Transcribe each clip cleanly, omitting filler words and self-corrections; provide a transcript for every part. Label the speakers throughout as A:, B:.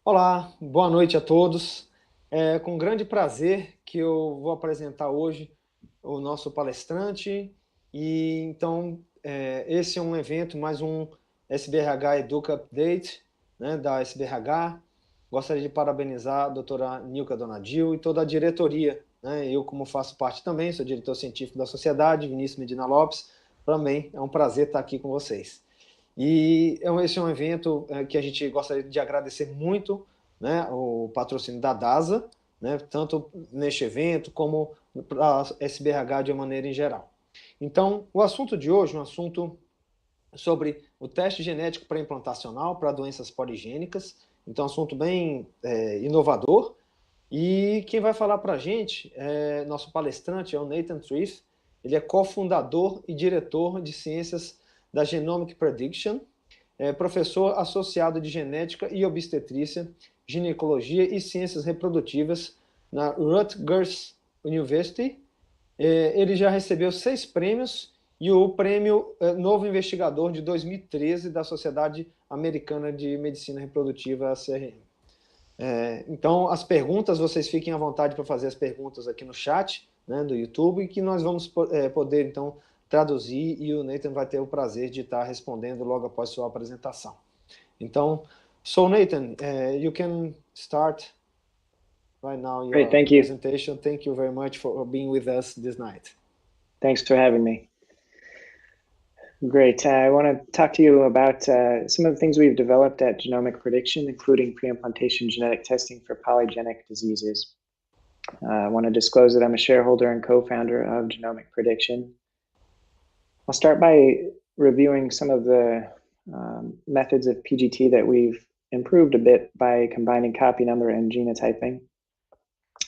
A: Olá, boa noite a todos. É com grande prazer que eu vou apresentar hoje o nosso palestrante. E então, esse é um evento, mais um SBRH Educa Update, né, da SBRH. Gostaria de parabenizar a doutora Nilka Donadil e toda a diretoria, né? Eu, como faço parte também, sou diretor científico da sociedade, Vinícius Medina Lopes. Também é um prazer estar aqui com vocês. E esse é um evento que a gente gostaria de agradecer muito, né, o patrocínio da Dasa, né, tanto neste evento como para a SBRH de uma maneira em geral. Então, o assunto de hoje é um assunto sobre o teste genético pré-implantacional para doenças poligênicas. Então, assunto bem inovador. E quem vai falar para a gente é nosso palestrante, é o Nathan Treff. Ele é cofundador e diretor de ciências da Genomic Prediction, professor associado de genética e obstetrícia, ginecologia e ciências reprodutivas na Rutgers University. Ele já recebeu 6 prêmios e o Prêmio Novo Investigador de 2013 da Sociedade Americana de Medicina Reprodutiva, CRM. Então, as perguntas, vocês fiquem à vontade para fazer as perguntas aqui no chat, né, do YouTube, e que nós vamos poder, então, traduzir, e o Nathan vai ter o prazer de estar respondendo logo após sua apresentação. Então, so Nathan, you can start right now
B: Great,
A: your
B: thank you.
A: presentation. Thank you very much for being with us this night.
B: Thanks for having me. Great. I want to talk to you about some of the things we've developed at Genomic Prediction, including pre-implantation genetic testing for polygenic diseases. I want to disclose that I'm a shareholder and co-founder of Genomic Prediction. I'll start by reviewing some of the methods of PGT that we've improved a bit by combining copy number and genotyping.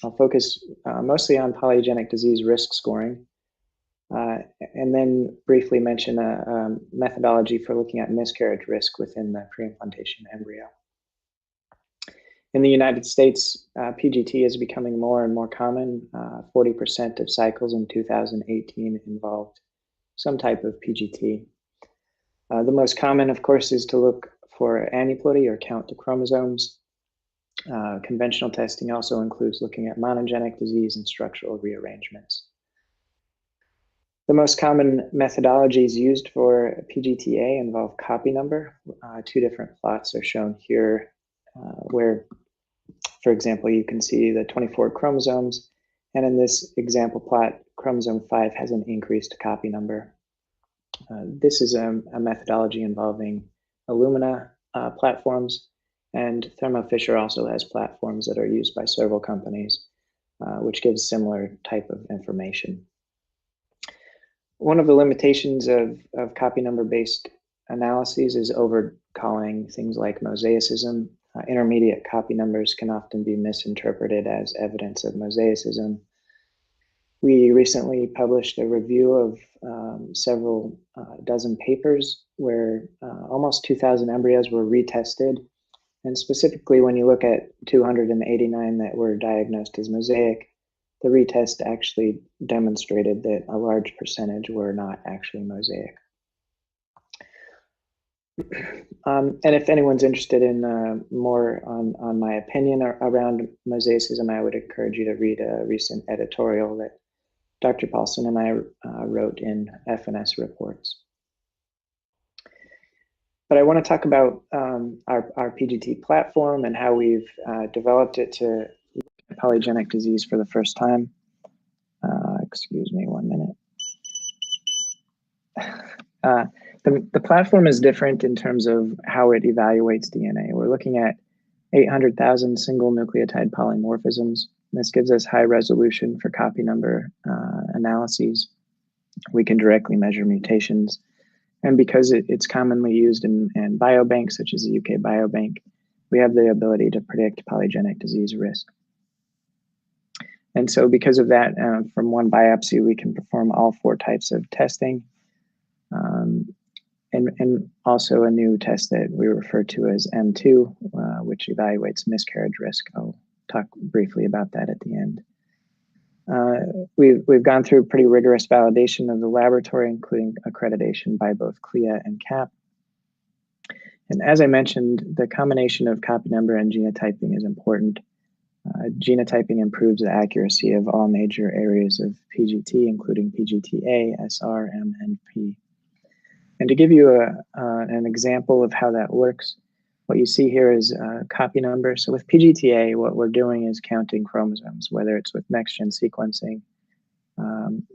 B: I'll focus mostly on polygenic disease risk scoring. And then briefly mention a methodology for looking at miscarriage risk within the pre-implantation embryo. In the United States, PGT is becoming more and more common. 40% of cycles in 2018 involved some type of PGT. The most common, of course, is to look for aneuploidy or count the chromosomes. Conventional testing also includes looking at monogenic disease and structural rearrangements. The most common methodologies used for PGTA involve copy number. 2 different plots are shown here where, for example, you can see the 24 chromosomes, and in this example plot, chromosome 5 has an increased copy number. This is a methodology involving Illumina platforms, and Thermo Fisher also has platforms that are used by several companies, which gives similar type of information. One of the limitations of copy number-based analyses is overcalling things like mosaicism. Intermediate copy numbers can often be misinterpreted as evidence of mosaicism. We recently published a review of several dozen papers where almost 2,000 embryos were retested. And specifically, when you look at 289 that were diagnosed as mosaic, the retest actually demonstrated that a large percentage were not actually mosaic. And if anyone's interested in more on my opinion around mosaicism, I would encourage you to read a recent editorial that Dr. Paulson and I wrote in FNS Reports. But I want to talk about our PGT platform and how we've developed it to polygenic disease for the first time. Excuse me 1 minute. The platform is different in terms of how it evaluates DNA. We're looking at 800,000 single nucleotide polymorphisms. This gives us high resolution for copy number analyses. We can directly measure mutations. And because it's commonly used in biobanks, such as the UK Biobank, we have the ability to predict polygenic disease risk. And so because of that, from one biopsy, we can perform all 4 types of testing. And also a new test that we refer to as M2, which evaluates miscarriage risk. I'll talk briefly about that at the end. We've gone through pretty rigorous validation of the laboratory, including accreditation by both CLIA and CAP. And as I mentioned, the combination of copy number and genotyping is important. Genotyping improves the accuracy of all major areas of PGT, including PGT-A, SR, M, and P. And to give you an example of how that works, what you see here is copy number. So with PGT-A, what we're doing is counting chromosomes, whether it's with next-gen sequencing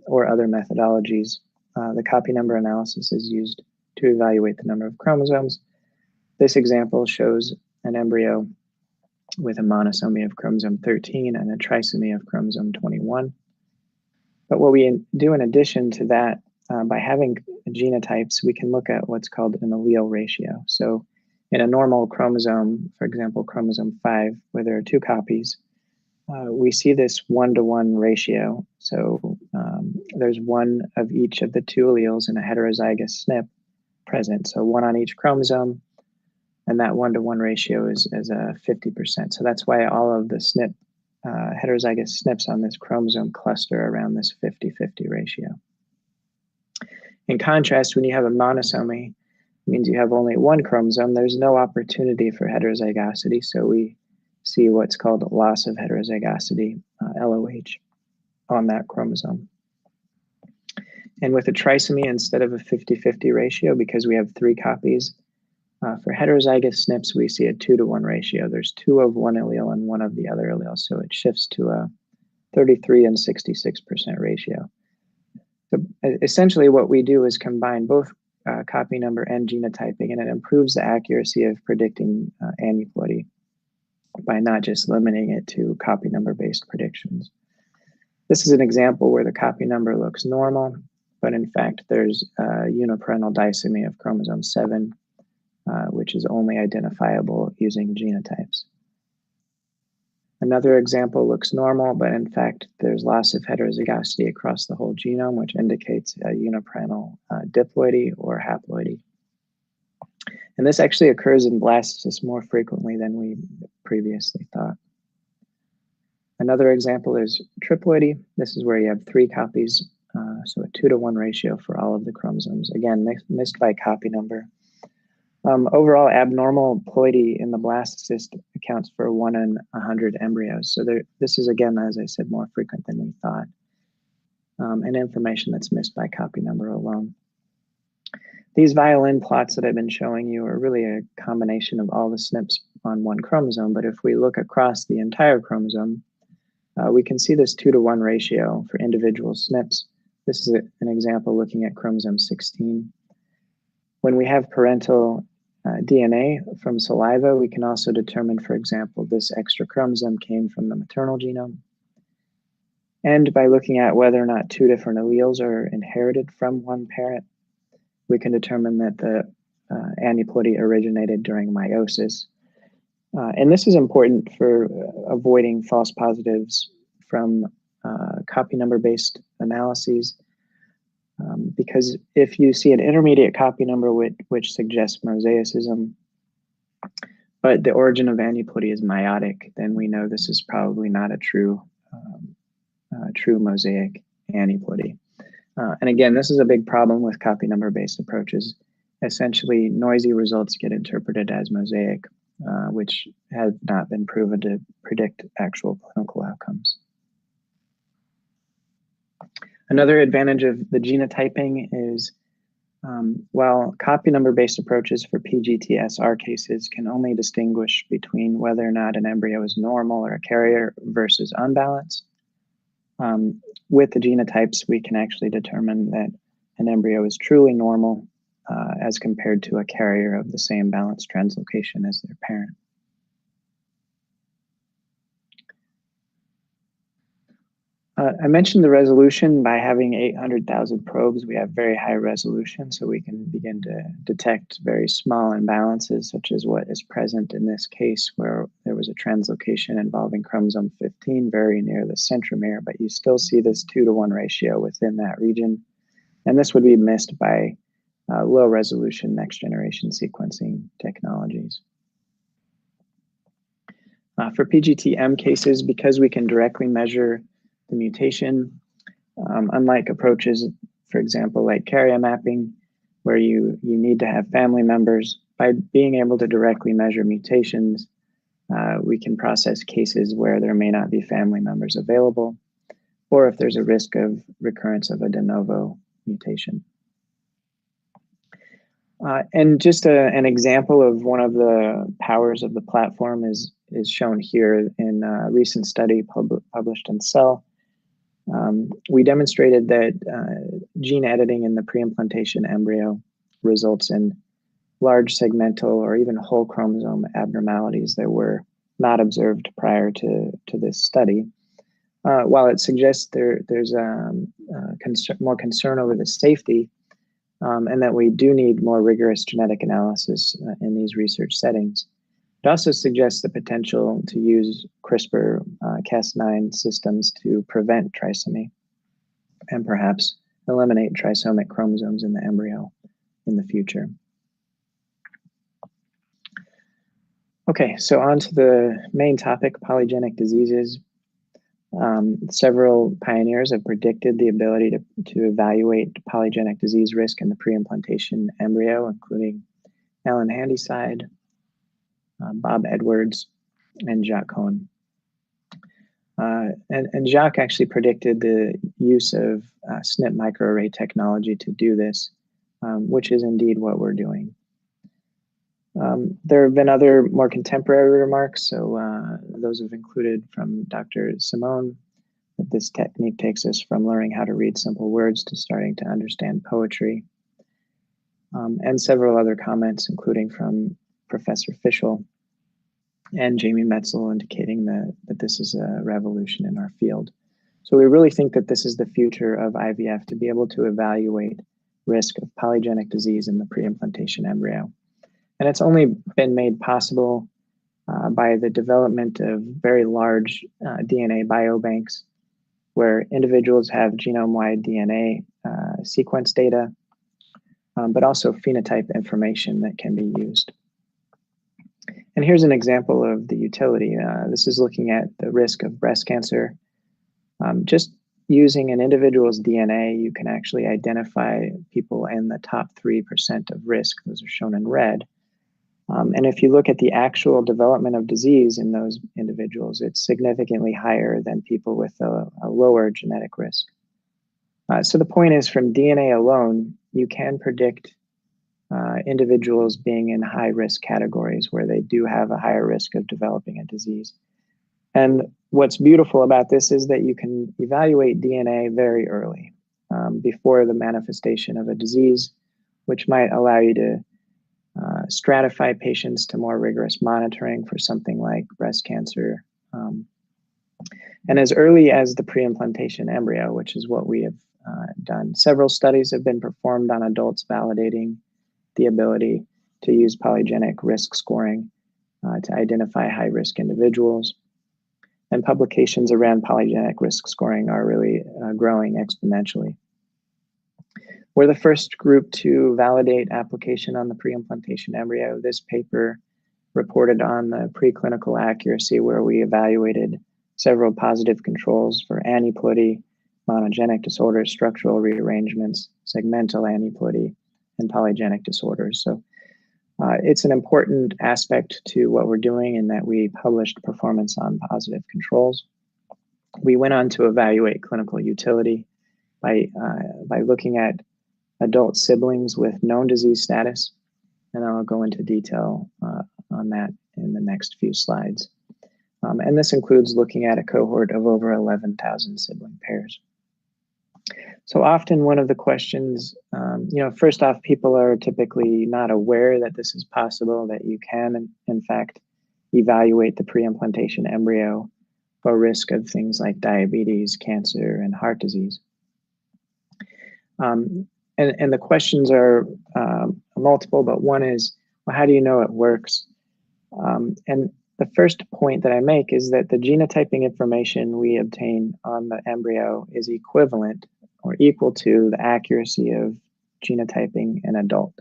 B: or other methodologies. The copy number analysis is used to evaluate the number of chromosomes. This example shows an embryo with a monosomy of chromosome 13 and a trisomy of chromosome 21. But what we do in addition to that, by having genotypes, we can look at what's called an allele ratio. So in a normal chromosome, for example, chromosome 5, where there are 2 copies, we see this 1-to-1 ratio. So there's one of each of the 2 alleles in a heterozygous SNP present. So 1 on each chromosome, and that 1-to-1 ratio is 50%. So that's why all of the SNP, heterozygous SNPs on this chromosome cluster around this 50-50 ratio. In contrast, when you have a monosomy, it means you have only 1 chromosome. There's no opportunity for heterozygosity, so we see what's called loss of heterozygosity, LOH, on that chromosome. And with a trisomy, instead of a 50-50 ratio, because we have 3 copies, for heterozygous SNPs, we see a 2-to-1 ratio. There's 2 of one allele and 1 of the other allele, so it shifts to a 33 and 66% ratio. So essentially what we do is combine both copy number and genotyping, and it improves the accuracy of predicting aneuploidy by not just limiting it to copy number based predictions. This is an example where the copy number looks normal, but in fact there's a uniparental disomy of chromosome 7, which is only identifiable using genotypes. Another example looks normal, but in fact there's loss of heterozygosity across the whole genome, which indicates a uniparental diploidy or haploidy. And this actually occurs in blastocysts more frequently than we previously thought. Another example is triploidy. This is where you have 3 copies, so a 2-to-1 ratio for all of the chromosomes. Again, missed by copy number. Overall, abnormal ploidy in the blastocyst accounts for 1 in 100 embryos. So this is, again, as I said, more frequent than we thought, and information that's missed by copy number alone. These violin plots that I've been showing you are really a combination of all the SNPs on 1 chromosome, but if we look across the entire chromosome, we can see this 2-to-1 ratio for individual SNPs. This is an example looking at chromosome 16. When we have parental DNA from saliva, we can also determine, for example, this extra chromosome came from the maternal genome. And by looking at whether or not 2 different alleles are inherited from 1 parent, we can determine that the aneuploidy originated during meiosis. And this is important for avoiding false positives from copy number based analyses. Because if you see an intermediate copy number which suggests mosaicism, but the origin of aneuploidy is meiotic, then we know this is probably not a true mosaic aneuploidy. And again, this is a big problem with copy number based approaches. Essentially, noisy results get interpreted as mosaic, which has not been proven to predict actual clinical outcomes. Another advantage of the genotyping is while copy number based approaches for PGT-SR cases can only distinguish between whether or not an embryo is normal or a carrier versus unbalanced, with the genotypes, we can actually determine that an embryo is truly normal as compared to a carrier of the same balanced translocation as their parent. I mentioned the resolution. By having 800,000 probes, we have very high resolution, so we can begin to detect very small imbalances, such as what is present in this case, where there was a translocation involving chromosome 15 very near the centromere, but you still see this 2-to-1 ratio within that region. And this would be missed by low resolution next generation sequencing technologies. For PGT-M cases, because we can directly measure the mutation, unlike approaches, for example, like carrier mapping, where you need to have family members. By being able to directly measure mutations, we can process cases where there may not be family members available, or if there's a risk of recurrence of a de novo mutation. And just an example of one of the powers of the platform is shown here in a recent study published in Cell. We demonstrated that gene editing in the pre-implantation embryo results in large segmental or even whole chromosome abnormalities that were not observed prior to this study. While it suggests there's more concern over the safety, and that we do need more rigorous genetic analysis in these research settings, it also suggests the potential to use CRISPR-Cas9 systems to prevent trisomy and perhaps eliminate trisomic chromosomes in the embryo in the future. Okay, so on to the main topic, polygenic diseases. Several pioneers have predicted the ability to evaluate polygenic disease risk in the pre-implantation embryo, including Alan Handyside, Bob Edwards, and Jacques Cohen. And Jacques actually predicted the use of SNP microarray technology to do this, which is indeed what we're doing. There have been other more contemporary remarks, so those have included from Dr. Simone, that this technique takes us from learning how to read simple words to starting to understand poetry, and several other comments, including from Professor Fischel and Jamie Metzel, indicating that this is a revolution in our field. So we really think that this is the future of IVF, to be able to evaluate risk of polygenic disease in the pre-implantation embryo. And it's only been made possible by the development of very large DNA biobanks, where individuals have genome-wide DNA sequence data, but also phenotype information that can be used. And here's an example of the utility. This is looking at the risk of breast cancer. Just using an individual's DNA, you can actually identify people in the top 3% of risk. Those are shown in red. And if you look at the actual development of disease in those individuals, it's significantly higher than people with a lower genetic risk. So the point is, from DNA alone, you can predict individuals being in high-risk categories where they do have a higher risk of developing a disease. And what's beautiful about this is that you can evaluate DNA very early, before the manifestation of a disease, which might allow you to stratify patients to more rigorous monitoring for something like breast cancer. And as early as the pre-implantation embryo, which is what we have done. Several studies have been performed on adults validating the ability to use polygenic risk scoring to identify high-risk individuals. And publications around polygenic risk scoring are really growing exponentially. We're the first group to validate application on the pre-implantation embryo. This paper reported on the preclinical accuracy, where we evaluated several positive controls for aneuploidy, monogenic disorders, structural rearrangements, segmental aneuploidy, and polygenic disorders. So it's an important aspect to what we're doing, in that we published performance on positive controls. We went on to evaluate clinical utility by looking at adult siblings with known disease status, and I'll go into detail on that in the next few slides. And this includes looking at a cohort of over 11,000 sibling pairs. So often one of the questions, first off, people are typically not aware that this is possible, that you can, in fact, evaluate the pre-implantation embryo for risk of things like diabetes, cancer, and heart disease. And the questions are multiple, but one is, well, how do you know it works? And the first point that I make is that the genotyping information we obtain on the embryo is equivalent or equal to the accuracy of genotyping an adult.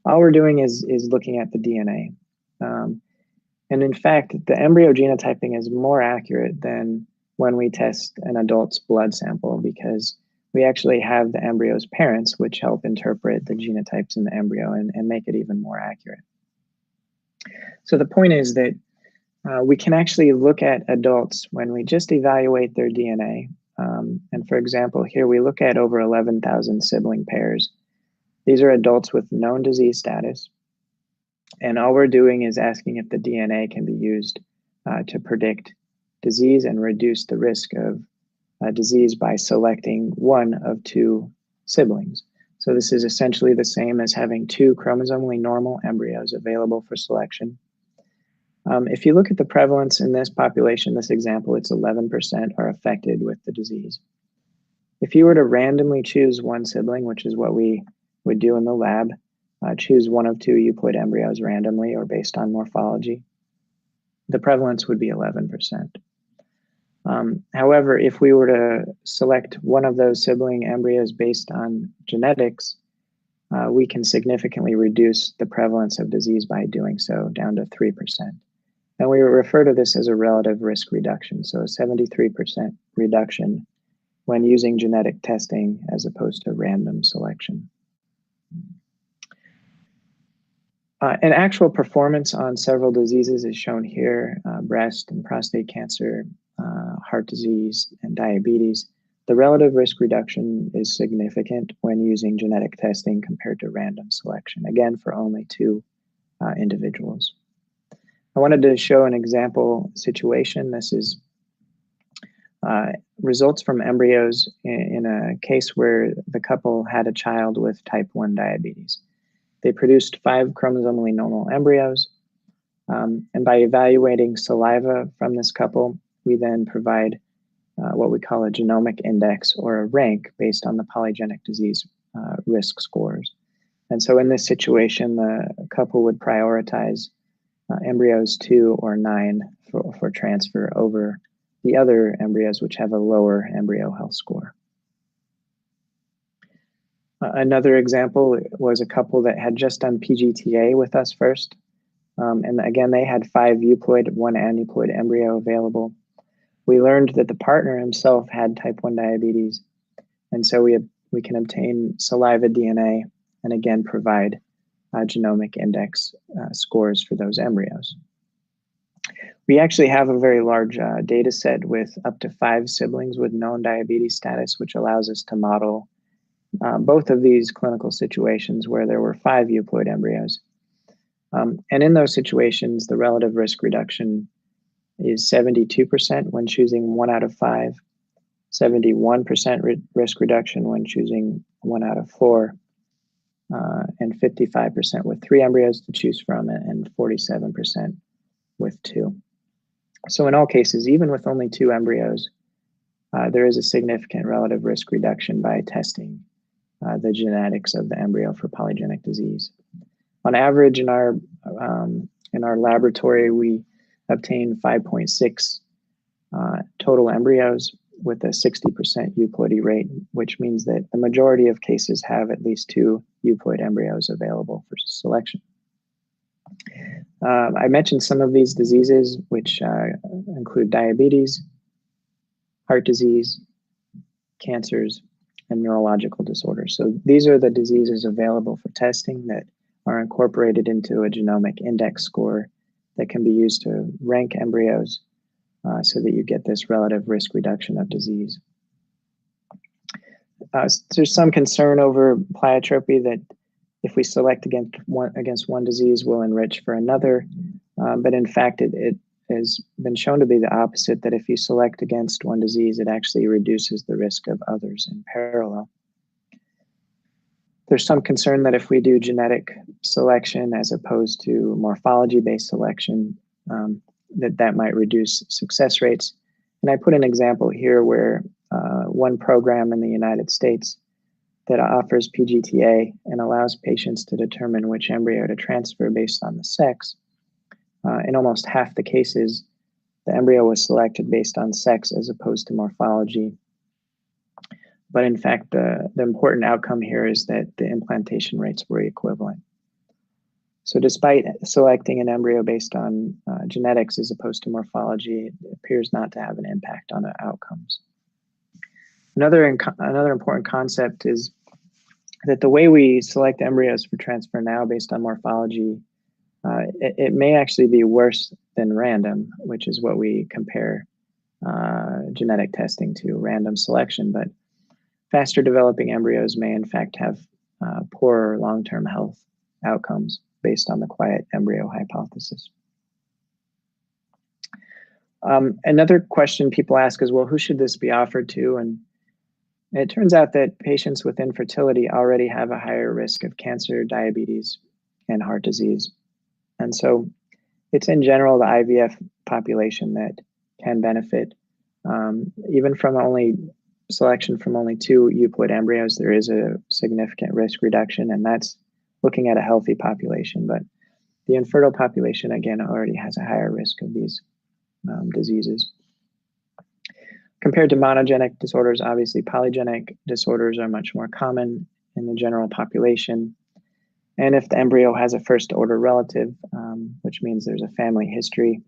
B: All we're doing is looking at the DNA. And in fact, the embryo genotyping is more accurate than when we test an adult's blood sample, because we actually have the embryo's parents, which help interpret the genotypes in the embryo and make it even more accurate. So the point is that we can actually look at adults when we just evaluate their DNA. And for example, here we look at over 11,000 sibling pairs. These are adults with known disease status. And all we're doing is asking if the DNA can be used to predict disease and reduce the risk of disease by selecting one of two siblings. So this is essentially the same as having two chromosomally normal embryos available for selection. If you look at the prevalence in this population, this example, it's 11% are affected with the disease. If you were to randomly choose one sibling, which is what we would do in the lab, choose one of two euploid embryos randomly or based on morphology, the prevalence would be 11%. However, if we were to select one of those sibling embryos based on genetics, we can significantly reduce the prevalence of disease by doing so down to 3%. And we refer to this as a relative risk reduction, so a 73% reduction when using genetic testing as opposed to random selection. An actual performance on several diseases is shown here, breast and prostate cancer, heart disease, and diabetes. The relative risk reduction is significant when using genetic testing compared to random selection, again, for only two individuals. I wanted to show an example situation. This is results from embryos in a case where the couple had a child with type 1 diabetes. They produced 5 chromosomally normal embryos, and by evaluating saliva from this couple, we then provide what we call a genomic index or a rank based on the polygenic disease risk scores. And so in this situation, the couple would prioritize embryos 2 or 9 for transfer over the other embryos which have a lower embryo health score. Another example was a couple that had just done PGTA with us first. And again, they had 5 euploid, 1 aneuploid embryo available. We learned that the partner himself had type 1 diabetes. And so we can obtain saliva DNA and again provide genomic index scores for those embryos. We actually have a very large data set with up to 5 siblings with known diabetes status, which allows us to model both of these clinical situations where there were 5 euploid embryos. And in those situations, the relative risk reduction is 72% when choosing 1 out of 5, 71% risk reduction when choosing 1 out of 4, and 55% with 3 embryos to choose from, and 47% with 2. So in all cases, even with only 2 embryos, there is a significant relative risk reduction by testing the genetics of the embryo for polygenic disease. On average, in our laboratory, we obtain 5.6 total embryos with a 60% euploidy rate, which means that the majority of cases have at least 2 euploid embryos available for selection. I mentioned some of these diseases, which include diabetes, heart disease, cancers, and neurological disorders. So these are the diseases available for testing that are incorporated into a genomic index score that can be used to rank embryos so that you get this relative risk reduction of disease. There's some concern over pleiotropy that if we select against one disease, we'll enrich for another. But in fact, it has been shown to be the opposite, that if you select against one disease, it actually reduces the risk of others in parallel. There's some concern that if we do genetic selection as opposed to morphology-based selection, that might reduce success rates. And I put an example here where one program in the United States that offers PGTA and allows patients to determine which embryo to transfer based on the sex. In almost half the cases, the embryo was selected based on sex as opposed to morphology. But in fact, the important outcome here is that the implantation rates were equivalent. So despite selecting an embryo based on genetics as opposed to morphology, it appears not to have an impact on the outcomes. Another important concept is that the way we select embryos for transfer now based on morphology, it may actually be worse than random, which is what we compare genetic testing to, random selection. But faster developing embryos may in fact have poorer long-term health outcomes based on the quiet embryo hypothesis. Another question people ask is, well, who should this be offered to? And it turns out that patients with infertility already have a higher risk of cancer, diabetes, and heart disease. And so it's in general the IVF population that can benefit. Even from selection from only 2 euploid embryos, there is a significant risk reduction, and that's looking at a healthy population. But the infertile population, again, already has a higher risk of these diseases. Compared to monogenic disorders, obviously polygenic disorders are much more common in the general population. And if the embryo has a first-order relative, which means there's a family history,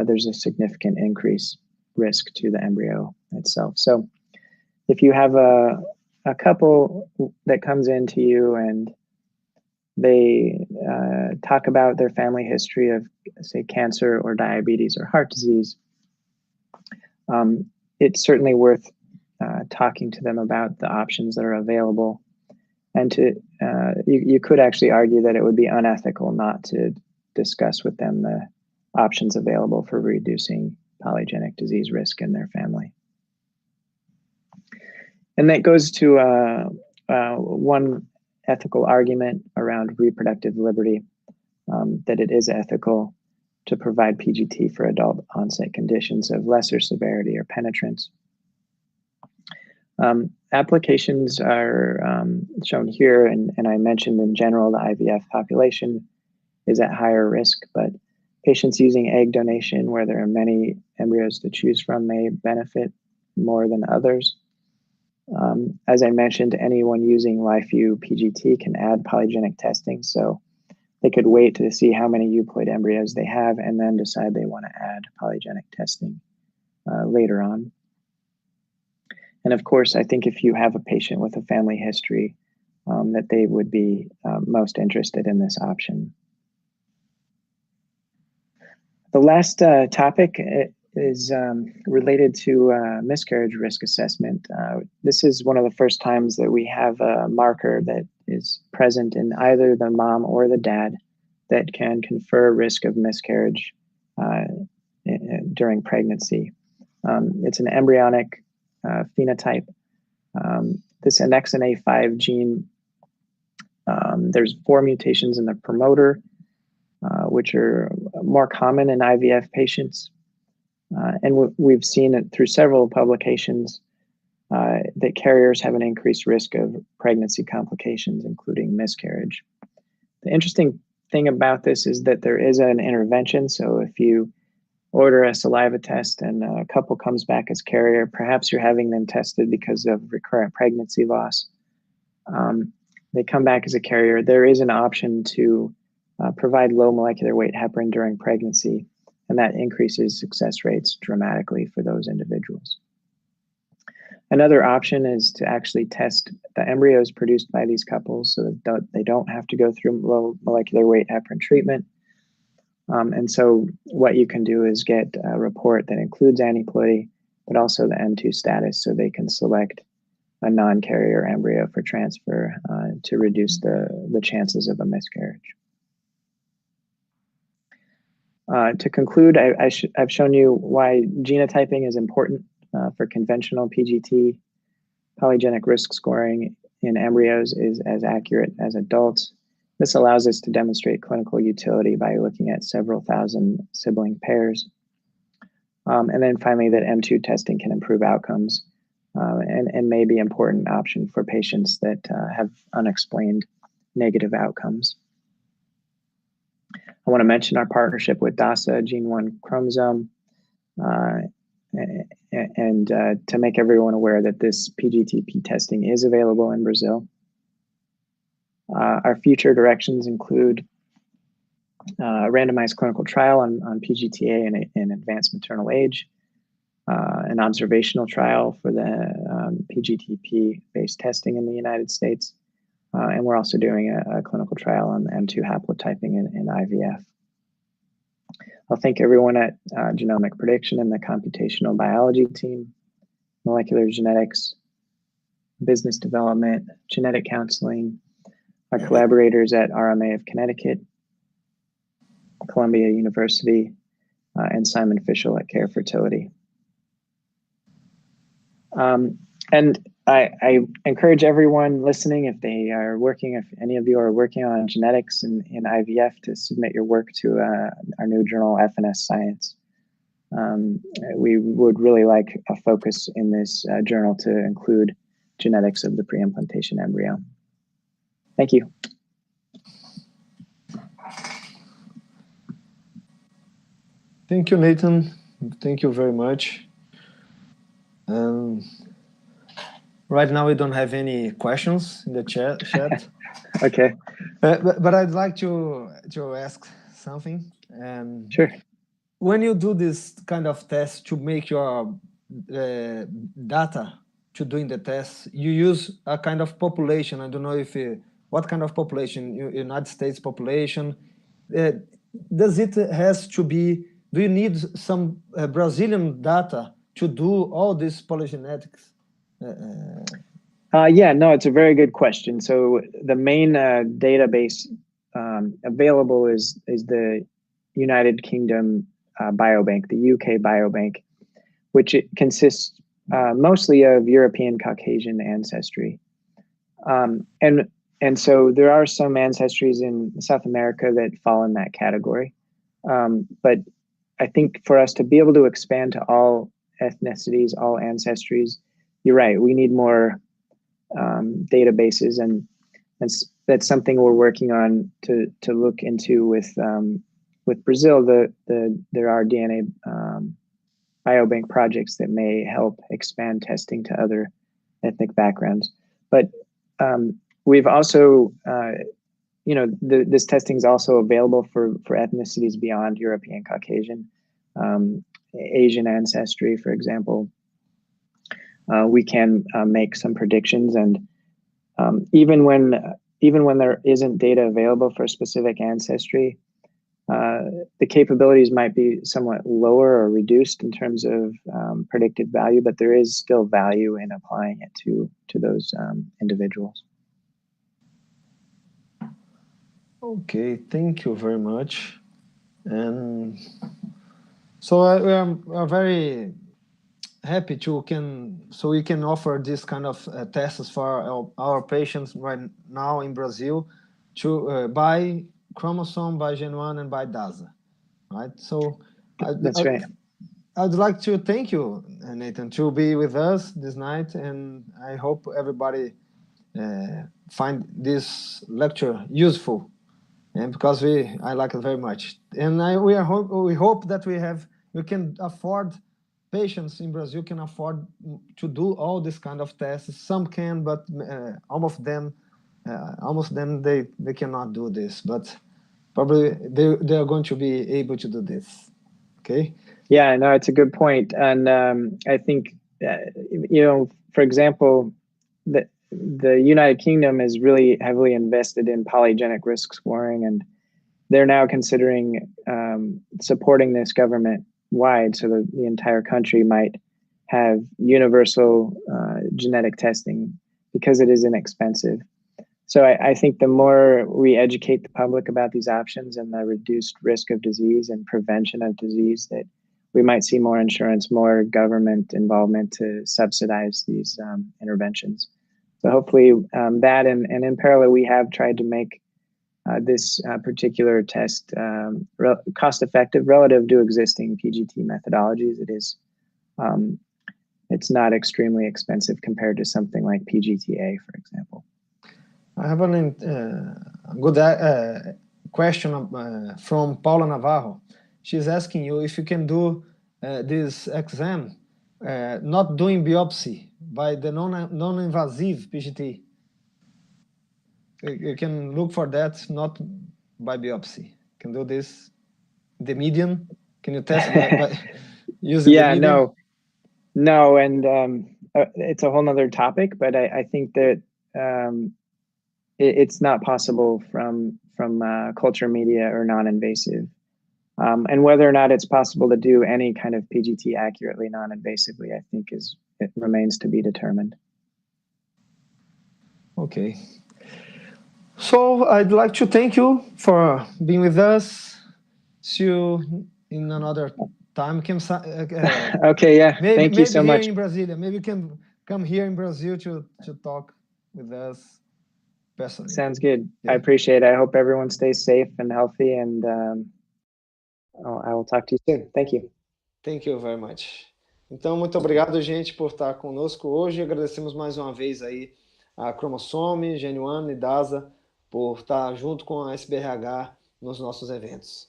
B: there's a significant increased risk to the embryo itself. So if you have a couple that comes into you and they talk about their family history of, say, cancer or diabetes or heart disease, it's certainly worth talking to them about the options that are available. And you could actually argue that it would be unethical not to discuss with them the options available for reducing polygenic disease risk in their family. And that goes to one ethical argument around reproductive liberty, that it is ethical to provide PGT for adult onset conditions of lesser severity or penetrance. Applications are shown here, and I mentioned in general the IVF population is at higher risk, but patients using egg donation where there are many embryos to choose from may benefit more than others. As I mentioned, anyone using LifeView PGT can add polygenic testing, so they could wait to see how many euploid embryos they have and then decide they want to add polygenic testing later on. And of course, I think if you have a patient with a family history, that they would be most interested in this option. The last topic is related to miscarriage risk assessment. This is one of the first times that we have a marker that is present in either the mom or the dad that can confer risk of miscarriage during pregnancy. It's an embryonic phenotype. This annexin A5 gene, there's 4 mutations in the promoter, which are more common in IVF patients. And we've seen it through several publications that carriers have an increased risk of pregnancy complications, including miscarriage. The interesting thing about this is that there is an intervention. So if you order a saliva test and a couple comes back as carrier, perhaps you're having them tested because of recurrent pregnancy loss. They come back as a carrier. There is an option to provide low molecular weight heparin during pregnancy, and that increases success rates dramatically for those individuals. Another option is to actually test the embryos produced by these couples so that they don't have to go through low molecular weight heparin treatment. And so what you can do is get a report that includes aneuploidy, but also the M2 status, so they can select a non-carrier embryo for transfer to reduce the chances of a miscarriage. To conclude, I've shown you why genotyping is important for conventional PGT. Polygenic risk scoring in embryos is as accurate as adults. This allows us to demonstrate clinical utility by looking at several thousand sibling pairs. And then finally, that M2 testing can improve outcomes and may be an important option for patients that have unexplained negative outcomes. I want to mention our partnership with Dasa, Gene 1 Chromosome, and to make everyone aware that this PGTP testing is available in Brazil. Our future directions include a randomized clinical trial on PGTA in advanced maternal age, an observational trial for the PGTP-based testing in the United States. And we're also doing a clinical trial on M2 haplotyping in IVF. I'll thank everyone at Genomic Prediction and the computational biology team, molecular genetics, business development, genetic counseling, our collaborators at RMA of Connecticut, Columbia University, and Simon Fischel at Care Fertility. And I encourage everyone listening, if they are working, if any of you are working on genetics in IVF, to submit your work to our new journal, FNS Science. We would really like a focus in this journal to include genetics of the pre-implantation embryo. Thank you.
A: Thank you, Nathan. Thank you very much. Right now, we don't have any questions in the chat.
B: Okay.
A: But I'd like to ask something.
B: Sure.
A: When you do this kind of test to make your data to doing the test, you use a kind of population. I don't know if what kind of population, United States population. Does it has to be, do you need some Brazilian data to do all this polygenetics?
B: Yeah, no, it's a very good question. So the main database available is the United Kingdom Biobank, the UK Biobank, which it consists mostly of European Caucasian ancestry. And so there are some ancestries in South America that fall in that category. But I think for us to be able to expand to all ethnicities, all ancestries, you're right, we need more databases, and that's something we're working on to look into with Brazil. There are DNA biobank projects that may help expand testing to other ethnic backgrounds. But we've also, this testing is also available for ethnicities beyond European Caucasian, Asian ancestry, for example. We can make some predictions, and even when there isn't data available for a specific ancestry, the capabilities might be somewhat lower or reduced in terms of predicted value, but there is still value in applying it to those individuals.
A: Okay, thank you very much. And so we are very happy we can offer this kind of tests for our patients right now in Brazil by Chromosome, by Gen1, and by Dasa, right? So
B: that's right.
A: I'd like to thank you, Nathan, to be with us this night, and I hope everybody find this lecture useful, and because I like it very much. And we hope that we can afford, patients in Brazil can afford to do all this kind of tests. Some can, but almost them they cannot do this. But probably they are going to be able to do this. Okay.
B: Yeah, no, it's a good point, and I think for example, the United Kingdom is really heavily invested in polygenic risk scoring, and they're now considering supporting this government-wide, so that the entire country might have universal genetic testing because it is inexpensive. So I think the more we educate the public about these options and the reduced risk of disease and prevention of disease, that we might see more insurance, more government involvement to subsidize these interventions. So hopefully that, and in parallel, we have tried to make this particular test cost-effective relative to existing PGT methodologies. It's not extremely expensive compared to something like PGTA, for example.
A: I have a good question from Paula Navarro. She's asking you if you can do this exam not doing biopsy by the non-invasive PGT. You can look for that not by biopsy. You can do this, the median. Can you test by using the median?
B: No. No, and it's a whole nother topic, but I think that it's not possible from culture media or non-invasive. And whether or not it's possible to do any kind of PGT accurately non-invasively, I think it remains to be determined.
A: Okay. So I'd like to thank you for being with us. See you in another time.
B: Okay, yeah. Thank you so much.
A: Maybe here in Brasilia. Maybe you can come here in Brazil to talk with us personally.
B: Sounds good. Yeah. I appreciate it. I hope everyone stays safe and healthy, and I will talk to you soon. Thank you.
A: Thank you very much. Então, muito obrigado, gente, por estar conosco hoje. Agradecemos mais uma vez aí a Chromossome, Genuano e Dasa por estar junto com a SBRH nos nossos eventos.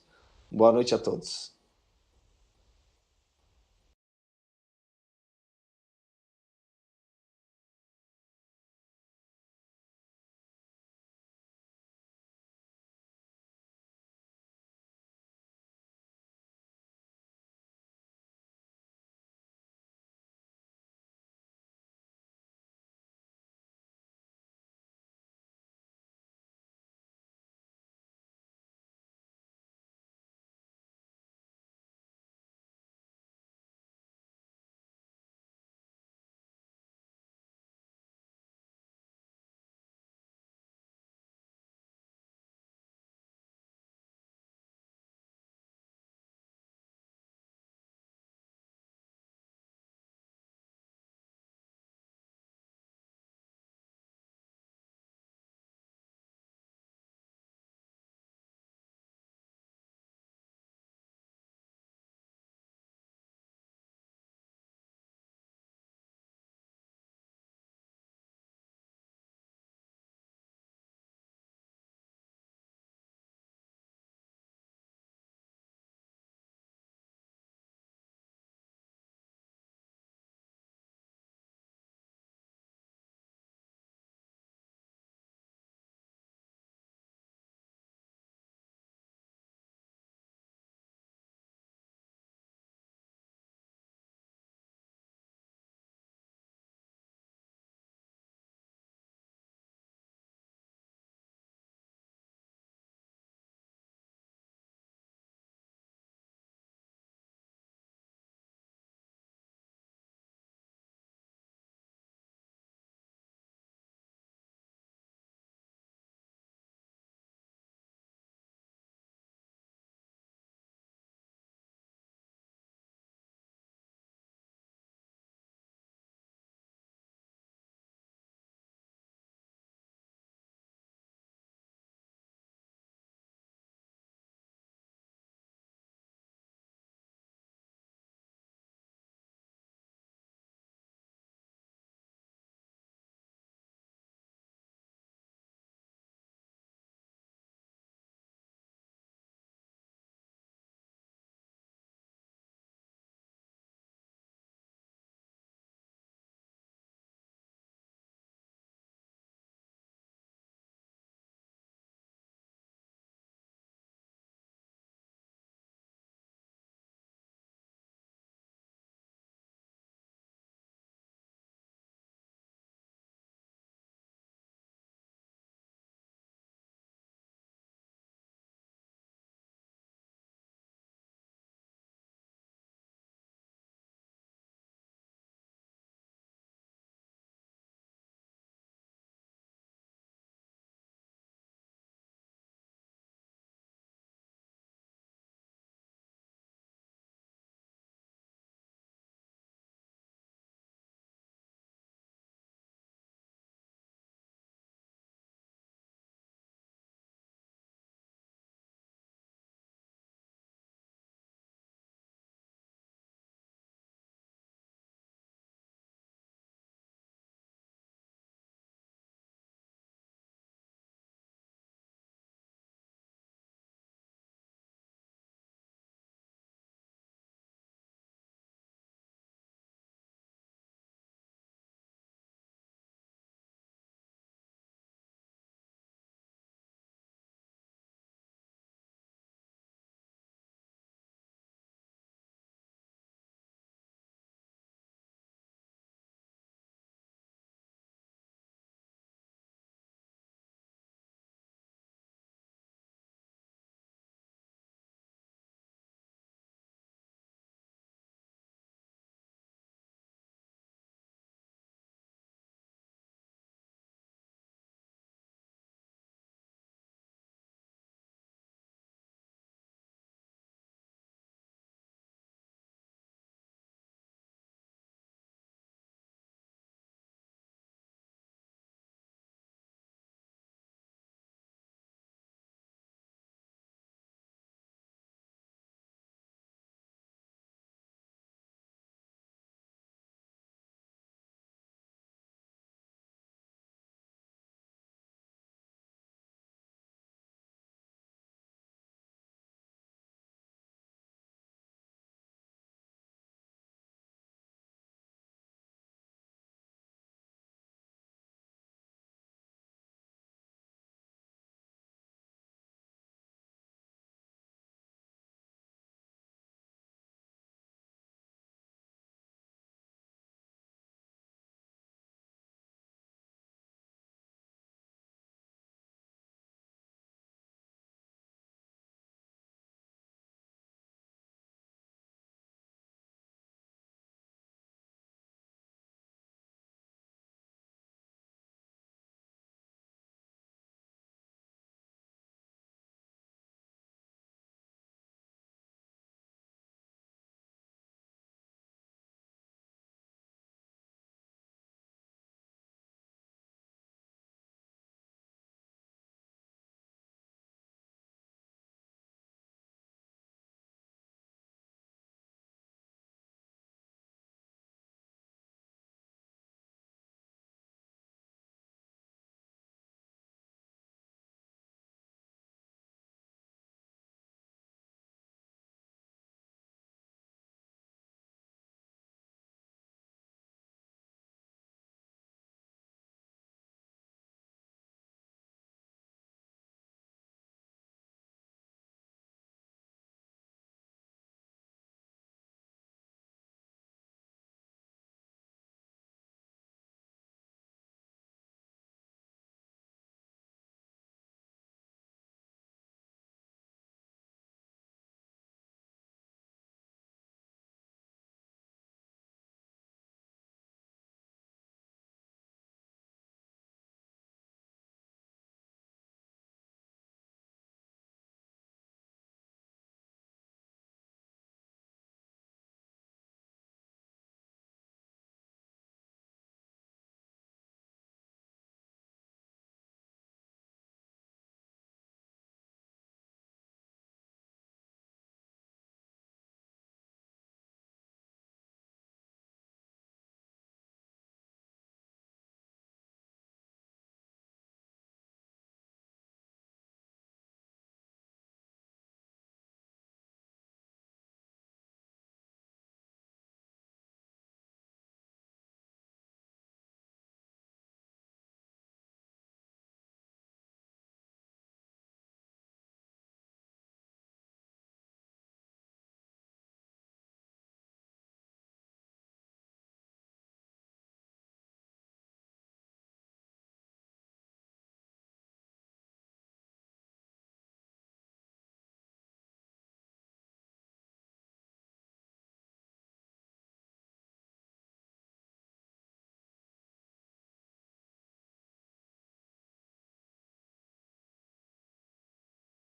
A: Boa noite a todos.